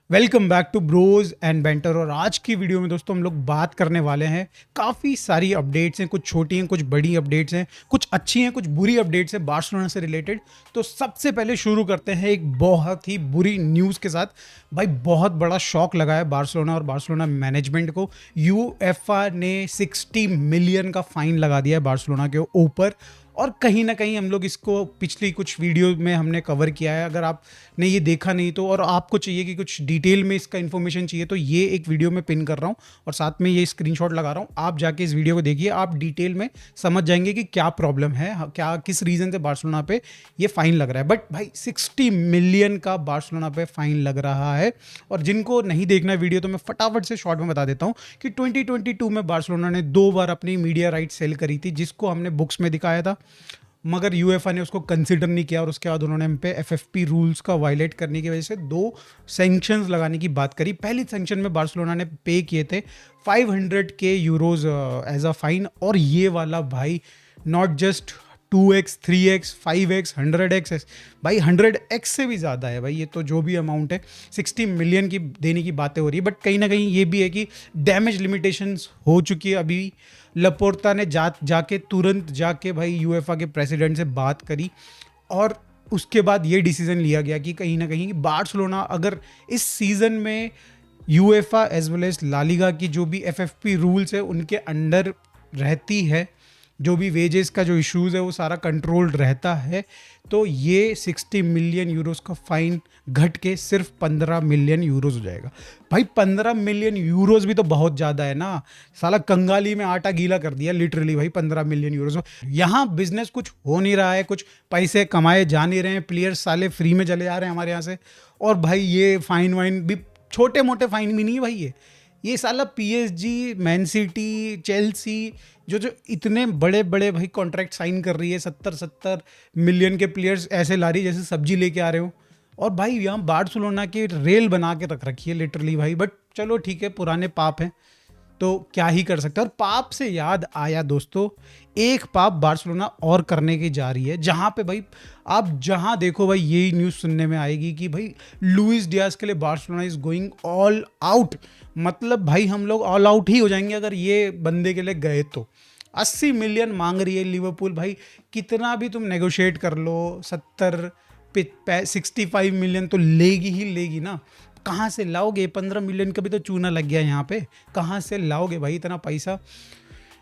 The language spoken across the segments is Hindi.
Welcome back to bros and banter. और आज की वीडियो में दोस्तों हम लोग बात करने वाले हैं, काफ़ी सारी अपडेट्स हैं, कुछ छोटी हैं, कुछ बड़ी अपडेट्स हैं, कुछ अच्छी हैं, कुछ बुरी अपडेट्स हैं बार्सिलोना से रिलेटेड। तो सबसे पहले शुरू करते हैं एक बहुत ही बुरी न्यूज़ के साथ। भाई बहुत बड़ा शॉक लगा है बार्सिलोना और बार्सिलोना मैनेजमेंट को। यूएफए ने 60 मिलियन का फाइन लगा दिया है बार्सिलोना के ऊपर। और कहीं ना कहीं हम लोग इसको पिछली कुछ वीडियो में हमने कवर किया है। अगर आपने ये देखा नहीं तो, और आपको चाहिए कि कुछ डिटेल में इसका इन्फॉर्मेशन चाहिए, तो ये एक वीडियो में पिन कर रहा हूँ और साथ में ये स्क्रीनशॉट लगा रहा हूँ। आप जाके इस वीडियो को देखिए, आप डिटेल में समझ जाएंगे कि क्या प्रॉब्लम है, क्या किस रीज़न से बार्सिलोना पे ये फाइन लग रहा है। बट भाई 60 मिलियन का बार्सिलोना पे फाइन लग रहा है। और जिनको नहीं देखना वीडियो तो मैं फटाफट से शॉर्ट में बता देता हूँ कि 2022 में बार्सिलोना ने 2 बार अपनी मीडिया राइट सेल करी थी, जिसको हमने बुक्स में दिखाया था, मगर यूएफए ने उसको कंसिडर नहीं किया और उसके बाद उन्होंने हम पे एफएफपी रूल्स का वायलेट करने की वजह से 2 सैंक्शंस लगाने की बात करी। पहली सैंक्शन में बार्सिलोना ने पे किए थे 500 के यूरोज एज अ फाइन, और ये वाला भाई not just 2x 3x 5x 100x, भाई 100x से भी ज़्यादा है भाई। ये तो जो भी अमाउंट है 60 मिलियन की देने की बातें हो रही है। बट कहीं ना कहीं ये भी है कि डैमेज लिमिटेशंस हो चुकी है। अभी लपोर्ता ने जाके तुरंत जाके भाई यूएफए के प्रेसिडेंट से बात करी और उसके बाद ये डिसीजन लिया गया कि कहीं ना कहीं बार्सिलोना अगर इस सीज़न में UEFA as well as La Liga की जो भी एफएफपी रूल्स है उनके अंडर रहती है, जो भी वेजेस का जो इश्यूज़ है वो सारा कंट्रोल्ड रहता है, तो ये 60 मिलियन यूरोस का फाइन घट के सिर्फ 15 मिलियन यूरोस हो जाएगा। भाई 15 मिलियन यूरोस भी तो बहुत ज़्यादा है ना। साला कंगाली में आटा गीला कर दिया लिटरली भाई 15 मिलियन यूरोस। यहाँ बिजनेस कुछ हो नहीं रहा है, कुछ पैसे कमाए जा नहीं रहे हैं, प्लेयर्स साले फ्री में चले जा रहे हैं हमारे यहाँ से। और भाई ये फाइन वाइन भी छोटे मोटे फाइन भी नहीं है भाई। ये साला पीएसजी, मैन सिटी, चेल्सी जो जो इतने बड़े बड़े भाई कॉन्ट्रैक्ट साइन कर रही है, 70-70 मिलियन के प्लेयर्स ऐसे ला रही है जैसे सब्जी लेके आ रहे हो। और भाई यहाँ बार्सिलोना की रेल बना के रख रखी है लिटरली भाई। बट चलो ठीक है, पुराने पाप हैं तो क्या ही कर सकते हैं। और पाप से याद आया दोस्तों, एक पाप बार्सिलोना और करने की जा रही है, जहां पे भाई आप जहां देखो भाई यही न्यूज़ सुनने में आएगी कि भाई लुइस डियाज के लिए Barcelona is going all out. मतलब भाई हम लोग ऑल आउट ही हो जाएंगे अगर ये बंदे के लिए गए तो। 80 मिलियन मांग रही है लिवरपूल भाई, कितना भी तुम नेगोशिएट कर लो, 65 मिलियन तो लेगी ही लेगी ना। कहाँ से लाओगे? 15 मिलियन का भी तो चूना लग गया यहाँ पे, कहाँ से लाओगे भाई इतना पैसा?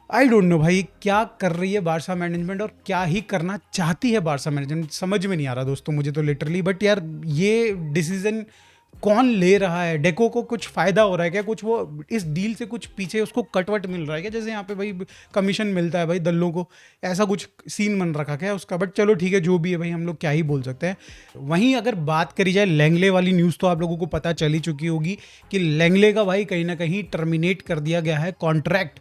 आई डोंट नो भाई क्या कर रही है बारसा मैनेजमेंट और क्या ही करना चाहती है बारसा मैनेजमेंट, समझ में नहीं आ रहा दोस्तों मुझे तो लिटरली। बट यार ये डिसीजन कौन ले रहा है? डेको को कुछ फायदा हो रहा है क्या? कुछ वो इस डील से कुछ पीछे उसको कटवट मिल रहा है क्या? जैसे यहाँ पे भाई कमीशन मिलता है भाई दल्लों को, ऐसा कुछ सीन बन रखा क्या है उसका? बट चलो ठीक है, जो भी है भाई हम लोग क्या ही बोल सकते हैं। वहीं अगर बात करी जाए लैंगले वाली न्यूज़, तो आप लोगों को पता चली चुकी होगी कि लैंगले का भाई कहीं ना कहीं टर्मिनेट कर दिया गया है कॉन्ट्रैक्ट।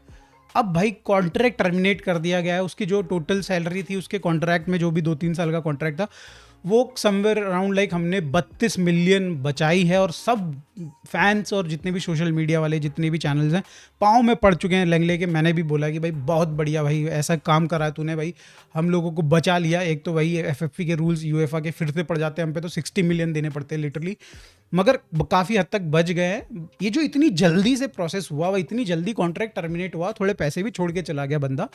अब भाई कॉन्ट्रैक्ट टर्मिनेट कर दिया गया है, उसकी जो टोटल सैलरी थी उसके कॉन्ट्रैक्ट में, जो भी 2-3 साल का कॉन्ट्रैक्ट था, वो समवेयर अराउंड लाइक हमने 32 मिलियन बचाई है। और सब फैंस और जितने भी सोशल मीडिया वाले जितने भी चैनल्स हैं पाँव में पड़ चुके हैं लैंगले के। मैंने भी बोला कि भाई बहुत बढ़िया भाई, ऐसा काम करा है तूने भाई, हम लोगों को बचा लिया। एक तो भाई एफएफपी के रूल्स यूएफए के फिर से पड़ जाते हैं हम पे, तो 60 मिलियन देने पड़ते हैं लिटरली, मगर काफ़ी हद तक बच गए हैं। ये जो इतनी जल्दी से प्रोसेस हुआ, इतनी जल्दी कॉन्ट्रैक्ट टर्मिनेट हुआ, थोड़े पैसे भी छोड़ के चला गया बंदा,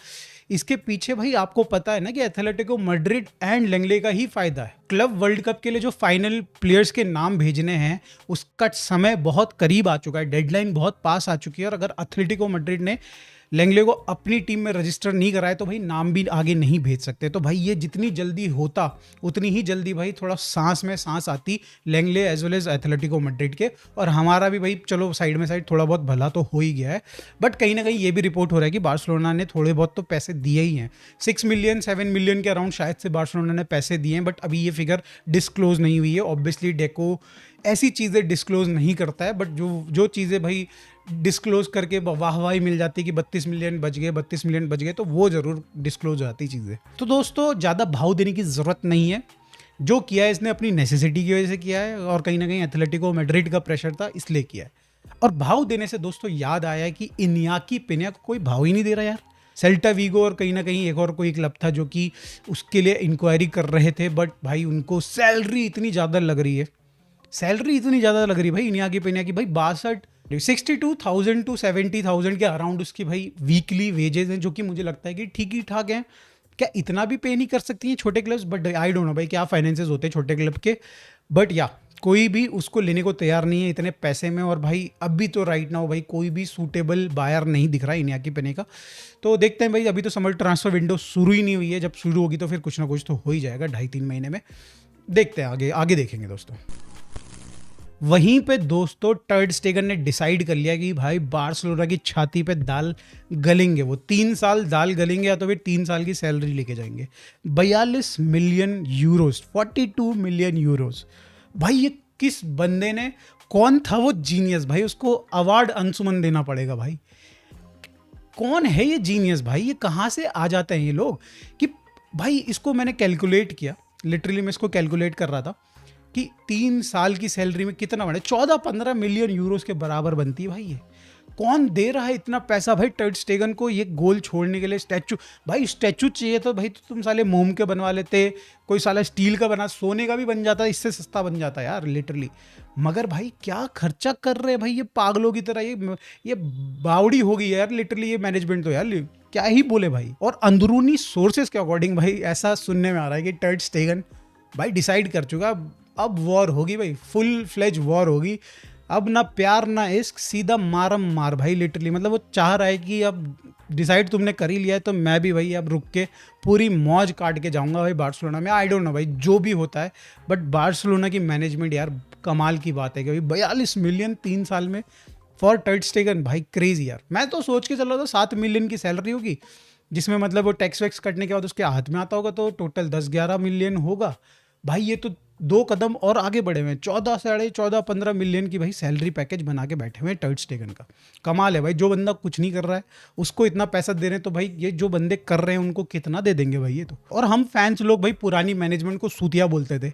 इसके पीछे भाई आपको पता है ना कि एथलेटिको मैड्रिड एंड लैंगले का ही फायदा है। क्लब वर्ल्ड कप के लिए जो फाइनल प्लेयर्स के नाम भेजने हैं उसका समय बहुत करीब आ चुका है, डेडलाइन बहुत पास आ चुकी है। और अगर एथलेटिको मैड्रिड ने लैंगले को अपनी टीम में रजिस्टर नहीं कराए तो भाई नाम भी आगे नहीं भेज सकते। तो भाई ये जितनी जल्दी होता उतनी ही जल्दी भाई थोड़ा सांस में सांस आती लैंगले as well as Atletico Madrid के, और हमारा भी भाई चलो साइड में साइड थोड़ा बहुत भला तो हो ही गया है। बट कहीं ना कहीं ये भी रिपोर्ट हो रहा है कि बार्सिलोना ने थोड़े बहुत तो पैसे दिए ही हैं, 6 मिलियन 7 मिलियन के अराउंड शायद से बार्सिलोना ने पैसे दिए हैं। बट अभी ये फिगर डिस्क्लोज नहीं हुई है। ऑब्वियसली डेको ऐसी चीज़ें डिस्क्लोज नहीं करता है, बट जो चीज़ें भाई डिस्क्लोज करके वाहवाही मिल जाती है कि 32 मिलियन बच गए, 32 मिलियन बच गए, तो वो ज़रूर डिस्क्लोज हो जाती चीज़ें। तो दोस्तों ज़्यादा भाव देने की ज़रूरत नहीं है, जो किया है इसने अपनी नेसेसिटी की वजह से किया है, और कहीं ना कहीं एथलेटिको मैड्रिड का प्रेशर था इसलिए किया है। और भाव देने से दोस्तों याद आया कि इनियाकी पेन्या को कोई भाव ही नहीं दे रहा यार। सेल्टा वीगो और कहीं ना कहीं एक और कोई क्लब था जो कि उसके लिए इंक्वायरी कर रहे थे, बट भाई उनको सैलरी इतनी ज़्यादा लग रही है, सैलरी इतनी ज़्यादा लग रही भाई इनियाकी पेनिया की भाई 62,000 टू 70,000 के अराउंड उसकी भाई वीकली वेजेस हैं, जो कि मुझे लगता है कि ठीक ही ठाक हैं। क्या इतना भी पे नहीं कर सकती हैं छोटे clubs? But I don't know भाई क्या फाइनेंसेस होते हैं छोटे क्लब के, बट या कोई भी उसको लेने को तैयार नहीं है इतने पैसे में। और भाई अभी तो राइट नाउ भाई कोई भी सूटेबल बायर नहीं दिख रहा है इनियाकी पेने का। तो देखते हैं भाई, अभी तो समर ट्रांसफर विंडो शुरू ही नहीं हुई है, जब शुरू होगी तो फिर कुछ ना कुछ तो हो ही जाएगा 2.5-3 महीने में। देखते हैं आगे आगे देखेंगे दोस्तों। वहीं पे दोस्तों टर्ड स्टेगन ने डिसाइड कर लिया कि भाई बार्सिलोना की छाती पे दाल गलेंगे, वो 3 साल दाल गलेंगे या तो फिर 3 साल की सैलरी लेके जाएंगे। 42 मिलियन यूरोस, 42 मिलियन यूरोस। भाई ये किस बंदे ने, कौन था वो जीनियस भाई, उसको अवार्ड अंशुमन देना पड़ेगा भाई। कौन है ये जीनियस भाई, ये कहाँ से आ जाते हैं ये लोग कि भाई इसको मैंने कैलकुलेट किया, लिटरली मैं इसको कैलकुलेट कर रहा था कि 3 साल की सैलरी में कितना बने, 14-15 मिलियन यूरोस के बराबर बनती है भाई। ये कौन दे रहा है इतना पैसा भाई टर्ड स्टेगन को ये गोल छोड़ने के लिए? स्टैचू भाई, स्टैचू चाहिए तो भाई तो तुम साले मोम के बनवा लेते, कोई साला स्टील का बना, सोने का भी बन जाता, इससे सस्ता बन जाता यार लिटरली। मगर भाई क्या खर्चा कर रहे हैं भाई ये पागलों की तरह, ये बावड़ी हो गई है यार लिटरली ये मैनेजमेंट तो यार, क्या ही बोले भाई। और अंदरूनी सोर्सेज के अकॉर्डिंग भाई ऐसा सुनने में आ रहा है कि टर्ड स्टेगन भाई डिसाइड कर चुका, अब वॉर होगी भाई, फुल फ्लेज वॉर होगी। अब ना प्यार ना इश्क, सीधा मारम मार भाई लिटरली। मतलब वो चाह रहा है कि अब डिसाइड तुमने कर ही लिया है तो मैं भी भाई अब रुक के पूरी मौज काट के जाऊंगा भाई बार्सिलोना में। आई डोंट नो भाई जो भी होता है, बट बार्सिलोना की मैनेजमेंट यार कमाल की बात है कि भाई 42 मिलियन 3 साल में फॉर टर्ड स्टेगन, भाई क्रेजी यार। मैं तो सोच के चल रहा था 7 मिलियन की सैलरी होगी, जिसमें मतलब वो टैक्स वैक्स कटने के बाद उसके हाथ में आता होगा तो टोटल 10-11 मिलियन होगा। भाई ये तो 2 कदम और आगे बढ़े हुए हैं, 14-14.5-15 मिलियन की भाई सैलरी पैकेज बना के बैठे हुए हैं टर्ड स्टेगन का। कमाल है भाई, जो बंदा कुछ नहीं कर रहा है उसको इतना पैसा दे रहे हैं, तो भाई ये जो बंदे कर रहे हैं उनको कितना दे देंगे भाई ये तो। और हम फैंस लोग भाई पुरानी मैनेजमेंट को सूतिया बोलते थे,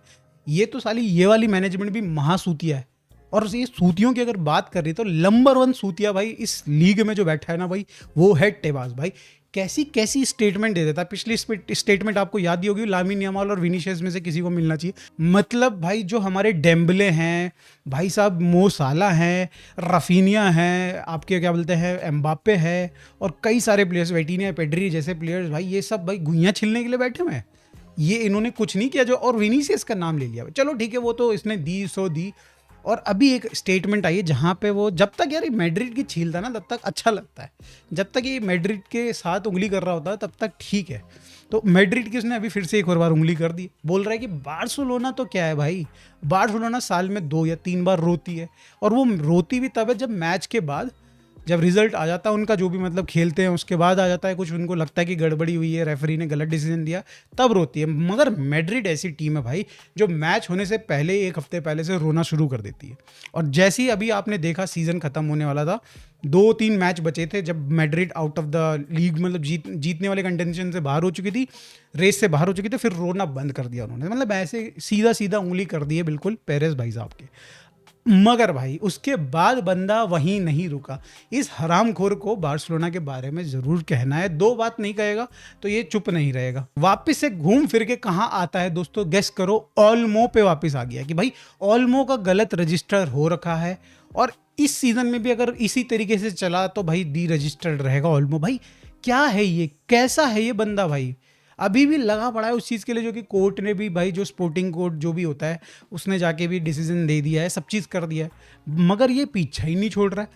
ये तो साली ये वाली मैनेजमेंट भी महासूतिया है। और ये सूतियों की अगर बात कर रही तो नंबर 1 सूतिया भाई इस लीग में जो बैठा है ना भाई, वो है टेबास भाई। कैसी कैसी स्टेटमेंट दे देता है। पिछली स्टेटमेंट आपको याद ही होगी, लामिन यामाल और विनीशियस में से किसी को मिलना चाहिए। मतलब भाई जो हमारे डेम्बले हैं भाई साहब, मो साला हैं, रफीनिया हैं, आपके क्या बोलते हैं एम्बापे है, और कई सारे प्लेयर्स, वेटिनिया, पेड्री जैसे प्लेयर्स, भाई ये सब भाई गुइयाँ छिलने के लिए बैठे हुए हैं। ये इन्होंने कुछ नहीं किया जो, और विनीशियस का नाम ले लिया। चलो ठीक है, वो तो इसने दी सो दी। और अभी एक स्टेटमेंट आई है जहाँ पे वो, जब तक यार ये मैड्रिड की छीलता ना तब तक अच्छा लगता है, जब तक ये मैड्रिड के साथ उंगली कर रहा होता है तब तक ठीक है। तो मैड्रिड की उसने अभी फिर से एक और बार उंगली कर दी। बोल रहा है कि बार्सिलोना तो क्या है भाई, बार्सिलोना साल में 2 या 3 बार रोती है, और वो रोती भी तब है जब मैच के बाद, जब रिजल्ट आ जाता है उनका, जो भी मतलब खेलते हैं उसके बाद आ जाता है, कुछ उनको लगता है कि गड़बड़ी हुई है, रेफरी ने गलत डिसीजन दिया, तब रोती है। मगर मैड्रिड ऐसी टीम है भाई जो मैच होने से पहले, 1 हफ्ते पहले से रोना शुरू कर देती है। और जैसे ही अभी आपने देखा सीजन खत्म होने वाला था, 2-3 मैच बचे थे जब Madrid out of the league, मतलब जीतने वाले कंटेंशन से बाहर हो चुकी थी, रेस से बाहर हो चुकी थी, फिर रोना बंद कर दिया उन्होंने। मतलब ऐसे सीधा सीधा उंगली कर दी है बिल्कुल पेरेस भाई साहब के। मगर भाई उसके बाद बंदा वहीं नहीं रुका। इस हरामखोर को बार्सिलोना के बारे में जरूर कहना है, 2 बात नहीं कहेगा तो ये चुप नहीं रहेगा। वापस से घूम फिर के कहाँ आता है दोस्तों, गेस करो, ओल्मो पे वापस आ गया कि भाई ओल्मो का गलत रजिस्टर हो रखा है, और इस सीजन में भी अगर इसी तरीके से चला तो भाई डी रजिस्टर्ड रहेगा ओल्मो। भाई क्या है ये, कैसा है ये बंदा भाई, अभी भी लगा पड़ा है उस चीज़ के लिए, जो कि कोर्ट ने भी भाई, जो स्पोर्टिंग कोर्ट जो भी होता है उसने जाके भी डिसीजन दे दिया है, सब चीज़ कर दिया है, मगर ये पीछा ही नहीं छोड़ रहा है।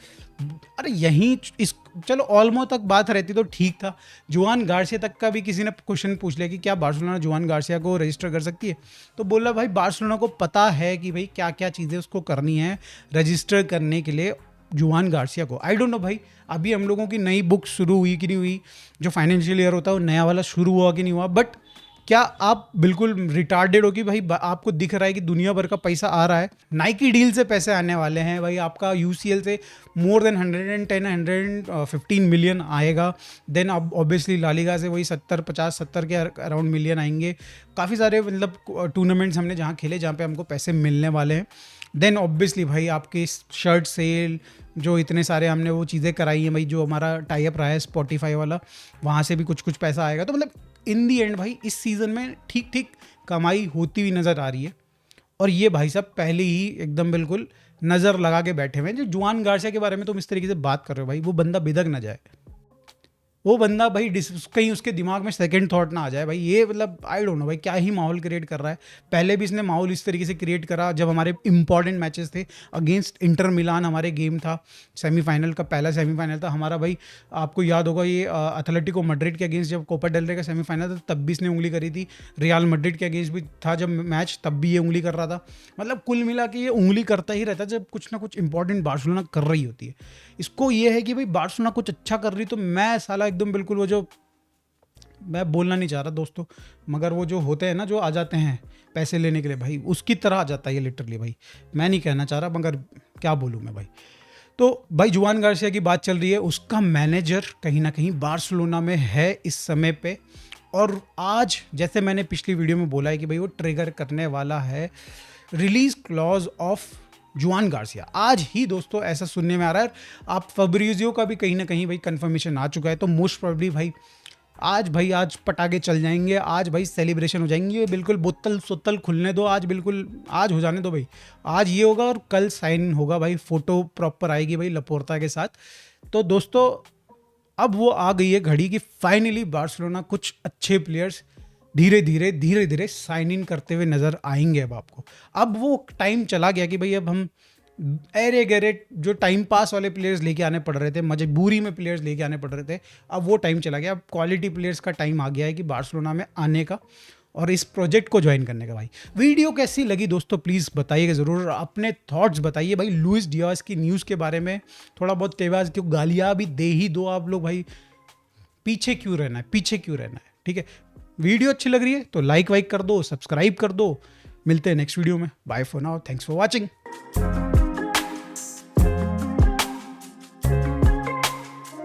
अरे यहीं इस, चलो ऑल्मो तक बात रहती तो ठीक था, जुआन गार्सिया तक का भी किसी ने क्वेश्चन पूछ लिया कि क्या बार्सिलोना जुआन गार्सिया को रजिस्टर कर सकती है, तो बोला भाई बार्सिलोना को पता है कि भाई क्या क्या चीज़ें उसको करनी है रजिस्टर करने के लिए जुआन गार्सिया को। आई डोंट नो भाई, अभी हम लोगों की नई बुक शुरू हुई कि नहीं हुई, जो फाइनेंशियल ईयर होता है वो नया वाला शुरू हुआ कि नहीं हुआ, बट क्या आप बिल्कुल रिटार्डेड हो कि भाई आपको दिख रहा है कि दुनिया भर का पैसा आ रहा है, नाइकी डील से पैसे आने वाले हैं भाई, आपका यूसीएल से मोर देन 110-115 मिलियन आएगा, देन अब ऑब्वियसली लालिगा से वही 70 के अराउंड मिलियन आएंगे। काफ़ी सारे मतलब टूर्नामेंट्स हमने जहाँ खेले जहाँ पे हमको पैसे मिलने वाले हैं। देन ऑब्वियसली भाई आपके शर्ट सेल, जो इतने सारे हमने वो चीज़ें कराई हैं भाई, जो हमारा टाई अप रहा है स्पॉटिफाई वाला, वहाँ से भी कुछ कुछ पैसा आएगा। तो मतलब इन दी एंड भाई इस सीज़न में ठीक ठीक कमाई होती हुई नज़र आ रही है। और ये भाई साहब पहले ही एकदम बिल्कुल नज़र लगा के बैठे हुए हैं। जो जुआन गार्सिया के बारे में तुम इस तरीके से बात कर रहे हो भाई, वो बंदा बिदक ना जाए, वो बंदा भाई कहीं उसके दिमाग में सेकंड थॉट ना आ जाए भाई। ये मतलब आई डोंट नो भाई क्या ही माहौल क्रिएट कर रहा है। पहले भी इसने माहौल इस तरीके से क्रिएट करा जब हमारे इंपॉर्टेंट मैचेस थे अगेंस्ट इंटर मिलान, हमारे गेम था सेमीफाइनल का, पहला सेमीफाइनल था हमारा भाई। आपको याद होगा ये एथलेटिको मैड्रिड के अगेंस्ट जब कोपा डेल रे का सेमीफाइनल था तब भी इसने उंगली करी थी। रियल मैड्रिड के अगेंस्ट भी था जब मैच, तब भी ये उंगली कर रहा था। मतलब कुल मिला के ये उंगली करता ही रहता है जब कुछ ना कुछ इंपॉर्टेंट बार्सिलोना कर रही होती है। इसको ये है कि भाई बार्सिलोना कुछ अच्छा कर रही तो मैं साला एकदम बिल्कुल वो जो, मैं बोलना नहीं चाह रहा दोस्तों, मगर वो जो होते हैं ना जो आ जाते हैं पैसे लेने के लिए भाई, उसकी तरह आ जाता है ये लिटरली भाई। मैं नहीं कहना चाह रहा मगर क्या बोलूँ मैं भाई। तो भाई जुआन गार्सिया की बात चल रही है, उसका मैनेजर कहीं ना कहीं बार्सिलोना में है इस समय पे। और आज जैसे मैंने पिछली वीडियो में बोला है कि भाई वो ट्रिगर करने वाला है रिलीज क्लॉज ऑफ जुआन गार्सिया। आज ही दोस्तों ऐसा सुनने में आ रहा है। आप फब्रिजियो का भी कहीं ना कहीं भाई कंफर्मेशन आ चुका है। तो मोस्ट प्रोबेबली भाई आज पटाखे चल जाएंगे, आज भाई सेलिब्रेशन हो जाएंगे, बिल्कुल बोतल सोतल खुलने दो आज, बिल्कुल आज हो जाने दो भाई। आज ये होगा और कल साइन होगा भाई, फोटो प्रॉपर आएगी भाई लपोर्ता के साथ। तो दोस्तों अब वो आ गई है घड़ी कि फाइनली बार्सिलोना कुछ अच्छे प्लेयर्स धीरे धीरे साइन इन करते हुए नज़र आएंगे। अब आपको अब वो टाइम चला गया कि भाई अब हम एरे गहरे जो टाइम पास वाले प्लेयर्स लेके आने पड़ रहे थे, मजबूरी में प्लेयर्स लेके आने पड़ रहे थे, अब वो टाइम चला गया। अब क्वालिटी प्लेयर्स का टाइम आ गया है कि बार्सिलोना में आने का और इस प्रोजेक्ट को ज्वाइन करने का। भाई वीडियो कैसी लगी दोस्तों प्लीज़ बताइएगा ज़रूर, अपने थॉट्स बताइए भाई। लुइस डियाज की न्यूज़ के बारे में थोड़ा बहुत तेवाज क्यों गालियाँ भी दे ही दो आप लोग भाई, पीछे क्यों रहना है, पीछे क्यों रहना है, ठीक है। वीडियो अच्छी लग रही है तो लाइक वाइक कर दो, सब्सक्राइब कर दो। मिलते हैं नेक्स्ट वीडियो में। Bye for now, thanks for watching.